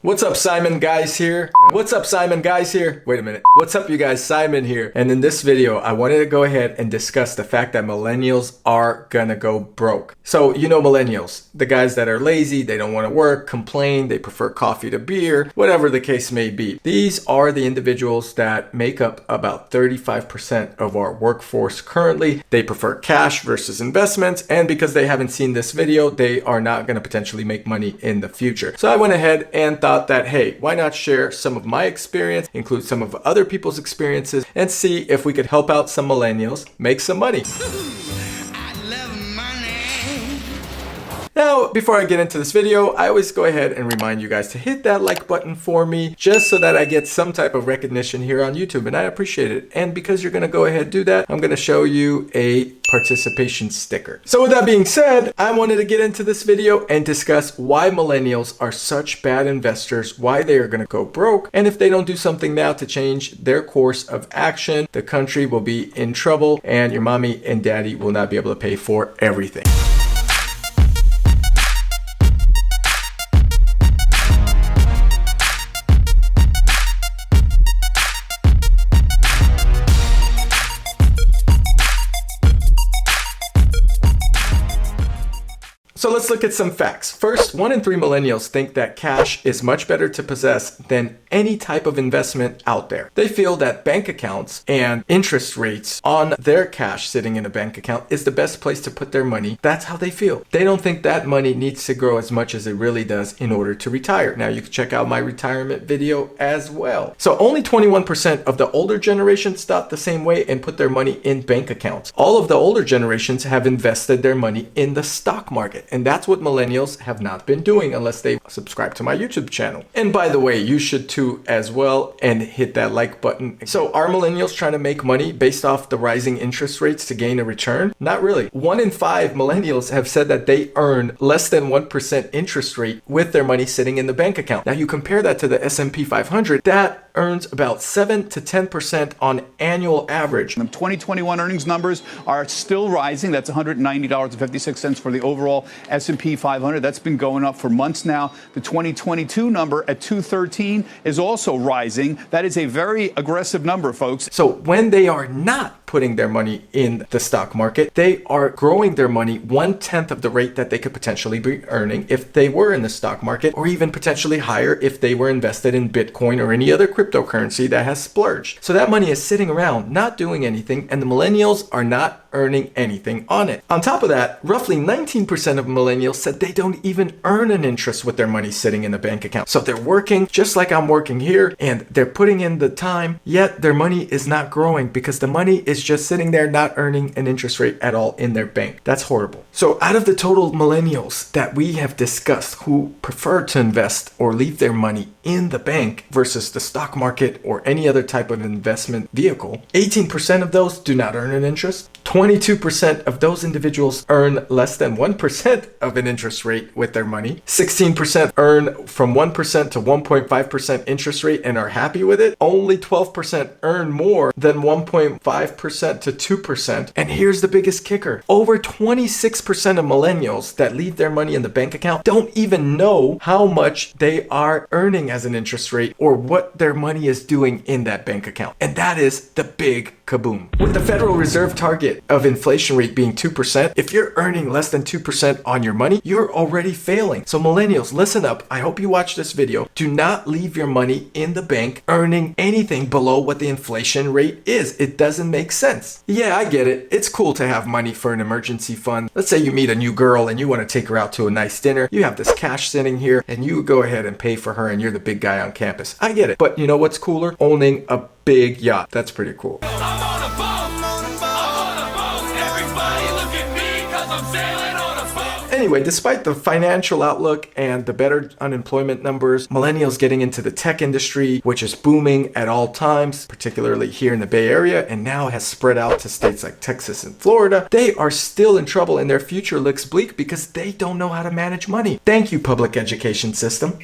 What's up, Simon guys here? What's up, Simon guys here? Wait a minute. What's up, you guys? Simon here. And in this video, I wanted to go ahead and discuss the fact that millennials are gonna go broke. So, you know millennials, the guys that are lazy, they don't want to work, complain, they prefer coffee to beer, whatever the case may be. These are the individuals that make up about 35% of our workforce currently. They prefer cash versus investments, and because they haven't seen this video, they are not gonna potentially make money in the future. So I went ahead and thought that, hey, why not share some of my experience, include some of other people's experiences, and see if we could help out some millennials make some money. Now, before I get into this video, I always go ahead and remind you guys to hit that like button for me, just so that I get some type of recognition here on YouTube, and I appreciate it. And because you're gonna go ahead and do that, I'm gonna show you a participation sticker. So with that being said, I wanted to get into this video and discuss why millennials are such bad investors, why they are gonna go broke, and if they don't do something now to change their course of action, the country will be in trouble and your mommy and daddy will not be able to pay for everything. So let's look at some facts. First, 1 in 3 millennials think that cash is much better to possess than any type of investment out there. They feel that bank accounts and interest rates on their cash sitting in a bank account is the best place to put their money. That's how they feel. They don't think that money needs to grow as much as it really does in order to retire. Now you can check out my retirement video as well. So only 21% of the older generations thought the same way and put their money in bank accounts. All of the older generations have invested their money in the stock market. And that's what millennials have not been doing unless they subscribe to my YouTube channel. And by the way, you should too as well, and hit that like button. So are millennials trying to make money based off the rising interest rates to gain a return? Not really. 1 in 5 millennials have said that they earn less than 1% interest rate with their money sitting in the bank account. Now you compare that to the S&P 500, that earns about 7 to 10% on annual average. The 2021 earnings numbers are still rising. That's $190.56 for the overall S&P 500. That's been going up for months now. The 2022 number at 213 is also rising. That is a very aggressive number, folks. So when they are not putting their money in the stock market, they are growing their money 1/10 of the rate that they could potentially be earning if they were in the stock market, or even potentially higher if they were invested in Bitcoin or any other cryptocurrency that has splurged. So that money is sitting around not doing anything, and the millennials are not earning anything on it. On top of that, roughly 19% of millennials said they don't even earn an interest with their money sitting in a bank account. So they're working just like I'm working here, and they're putting in the time, yet their money is not growing because the money is just sitting there not earning an interest rate at all in their bank. That's horrible. So out of the total millennials that we have discussed who prefer to invest or leave their money in the bank versus the stock market or any other type of investment vehicle, 18% of those do not earn an interest. 22% of those individuals earn less than 1% of an interest rate with their money. 16% earn from 1% to 1.5% interest rate and are happy with it. Only 12% earn more than 1.5% to 2%. And here's the biggest kicker. Over 26% of millennials that leave their money in the bank account don't even know how much they are earning as an interest rate or what their money is doing in that bank account. And that is the big kaboom. With the Federal Reserve target of inflation rate being 2%, if you're earning less than 2% on your money, you're already failing. So millennials, listen up. I hope you watch this video. Do not leave your money in the bank earning anything below what the inflation rate is. It doesn't make sense. Yeah, I get it. It's cool to have money for an emergency fund. Let's say you meet a new girl and you want to take her out to a nice dinner. You have this cash sitting here and you go ahead and pay for her and you're the big guy on campus. I get it. But you know what's cooler? Owning a big yacht. That's pretty cool. Anyway, despite the financial outlook and the better unemployment numbers, millennials getting into the tech industry, which is booming at all times, particularly here in the Bay Area, and now has spread out to states like Texas and Florida, they are still in trouble and their future looks bleak because they don't know how to manage money. Thank you, public education system.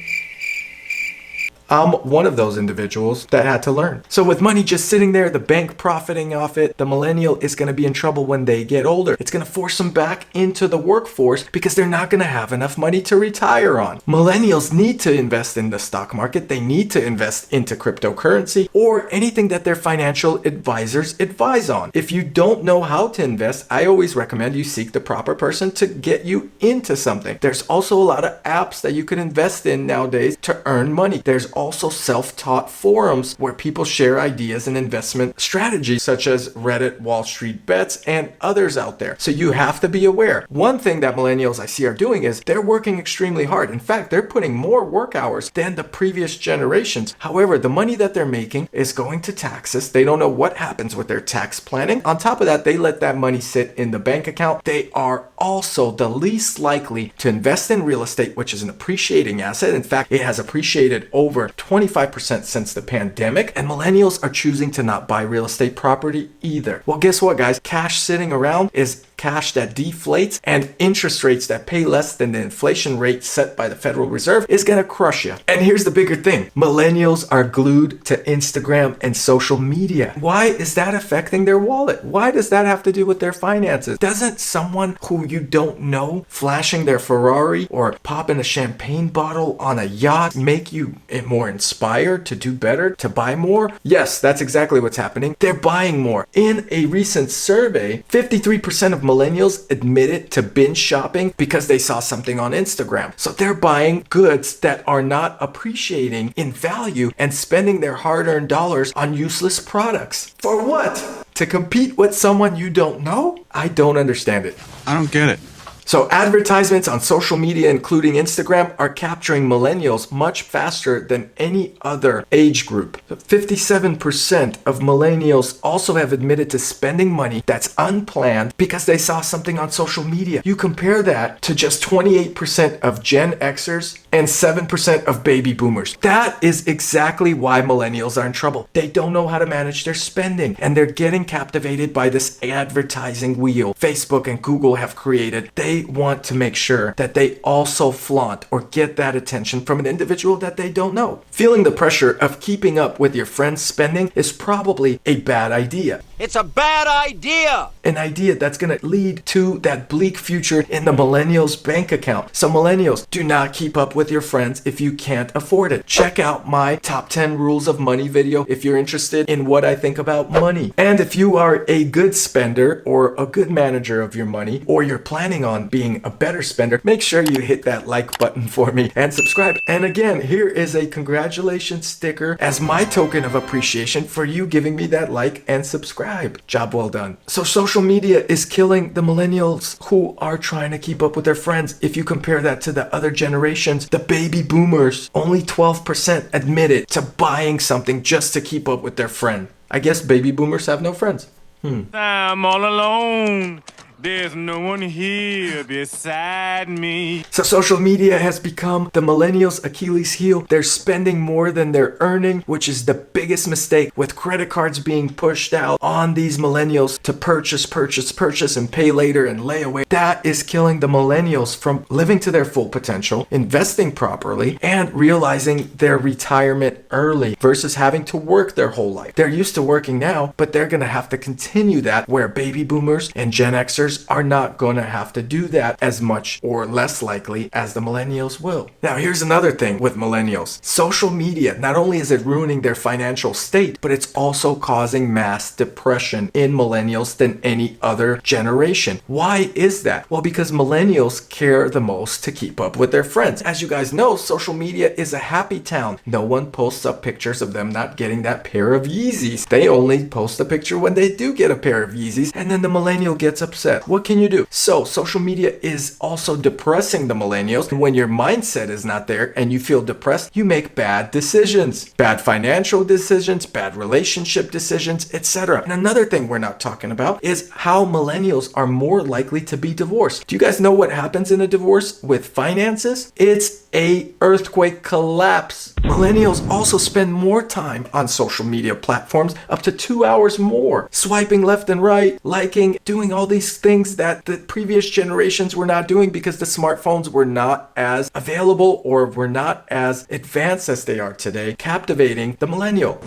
I'm one of those individuals that had to learn. So with money just sitting there, the bank profiting off it, the millennial is going to be in trouble when they get older. It's going to force them back into the workforce because they're not going to have enough money to retire on. Millennials need to invest in the stock market. They need to invest into cryptocurrency or anything that their financial advisors advise on. If you don't know how to invest, I always recommend you seek the proper person to get you into something. There's also a lot of apps that you can invest in nowadays to earn money. There's also self-taught forums where people share ideas and investment strategies such as Reddit, Wall Street Bets, and others out there. So you have to be aware. One thing that millennials I see are doing is they're working extremely hard. In fact, they're putting more work hours than the previous generations. However, the money that they're making is going to taxes. They don't know what happens with their tax planning. On top of that, they let that money sit in the bank account. They are also the least likely to invest in real estate, which is an appreciating asset. In fact, it has appreciated over 25% since the pandemic, and millennials are choosing to not buy real estate property either. Well, guess what, guys? Cash sitting around is cash that deflates, and interest rates that pay less than the inflation rate set by the Federal Reserve is going to crush you. And here's the bigger thing. Millennials are glued to Instagram and social media. Why is that affecting their wallet? Why does that have to do with their finances? Doesn't someone who you don't know flashing their Ferrari or popping a champagne bottle on a yacht make you more inspired to do better, to buy more? Yes, that's exactly what's happening. They're buying more. In a recent survey, 53% of millennials admitted to binge shopping because they saw something on Instagram. So they're buying goods that are not appreciating in value and spending their hard-earned dollars on useless products. For what? To compete with someone you don't know? I don't understand it. I don't get it. So advertisements on social media, including Instagram, are capturing millennials much faster than any other age group. 57% of millennials also have admitted to spending money that's unplanned because they saw something on social media. You compare that to just 28% of Gen Xers and 7% of baby boomers. That is exactly why millennials are in trouble. They don't know how to manage their spending, and they're getting captivated by this advertising wheel Facebook and Google have created. They want to make sure that they also flaunt or get that attention from an individual that they don't know. Feeling the pressure of keeping up with your friends' spending is probably a bad idea. It's a bad idea! An idea that's going to lead to that bleak future in the millennials' bank account. So millennials, do not keep up with your friends if you can't afford it. Check out my top 10 rules of money video if you're interested in what I think about money. And if you are a good spender or a good manager of your money, or you're planning on being a better spender, make sure you hit that like button for me and subscribe. And again, here is a congratulations sticker as my token of appreciation for you giving me that like and subscribe. Job well done. So social media is killing the millennials who are trying to keep up with their friends. If you compare that to the other generations, the baby boomers, only 12% admitted to buying something just to keep up with their friend. I guess baby boomers have no friends. I'm all alone. There's no one here beside me. So social media has become the millennials' Achilles heel. They're spending more than they're earning, which is the biggest mistake, with credit cards being pushed out on these millennials to purchase, and pay later and lay away. That is killing the millennials from living to their full potential, investing properly, and realizing their retirement early versus having to work their whole life. They're used to working now, but they're going to have to continue that, where baby boomers and Gen Xers are not going to have to do that as much or less likely as the millennials will. Now, here's another thing with millennials. Social media, not only is it ruining their financial state, but it's also causing mass depression in millennials than any other generation. Why is that? Well, because millennials care the most to keep up with their friends. As you guys know, social media is a happy town. No one posts up pictures of them not getting that pair of Yeezys. They only post a picture when they do get a pair of Yeezys, and then the millennial gets upset. What can you do? So social media is also depressing the millennials. And when your mindset is not there and you feel depressed, you make bad decisions, bad financial decisions, bad relationship decisions, etc. And another thing we're not talking about is how millennials are more likely to be divorced. Do you guys know what happens in a divorce with finances? It's a earthquake collapse. Millennials also spend more time on social media platforms, up to 2 hours more, swiping left and right, liking, doing all these things that the previous generations were not doing because the smartphones were not as available or were not as advanced as they are today, captivating the millennial.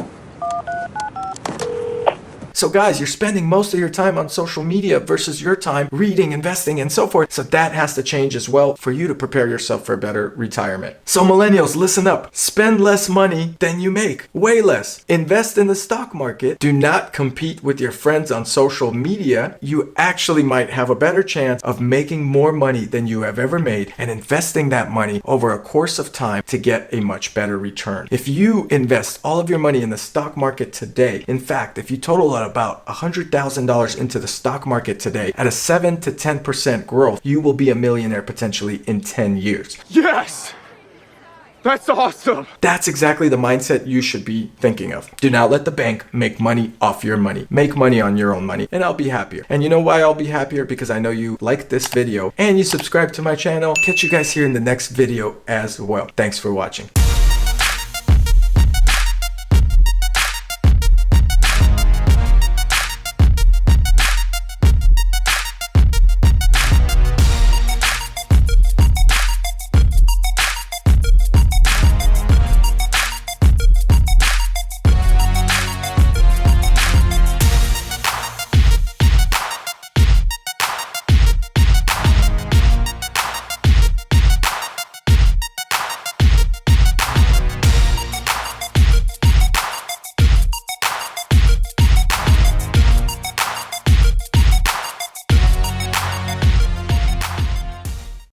So guys, you're spending most of your time on social media versus your time reading, investing, and so forth. So that has to change as well for you to prepare yourself for a better retirement. So millennials, listen up. Spend less money than you make. Way less. Invest in the stock market. Do not compete with your friends on social media. You actually might have a better chance of making more money than you have ever made and investing that money over a course of time to get a much better return. If you invest all of your money in the stock market today, in fact, if you total about $100,000 into the stock market today at a 7 to 10% growth, you will be a millionaire potentially in 10 years. Yes! That's awesome! That's exactly the mindset you should be thinking of. Do not let the bank make money off your money. Make money on your own money, and I'll be happier. And you know why I'll be happier? Because I know you like this video and you subscribe to my channel. Catch you guys here in the next video as well. Thanks for watching.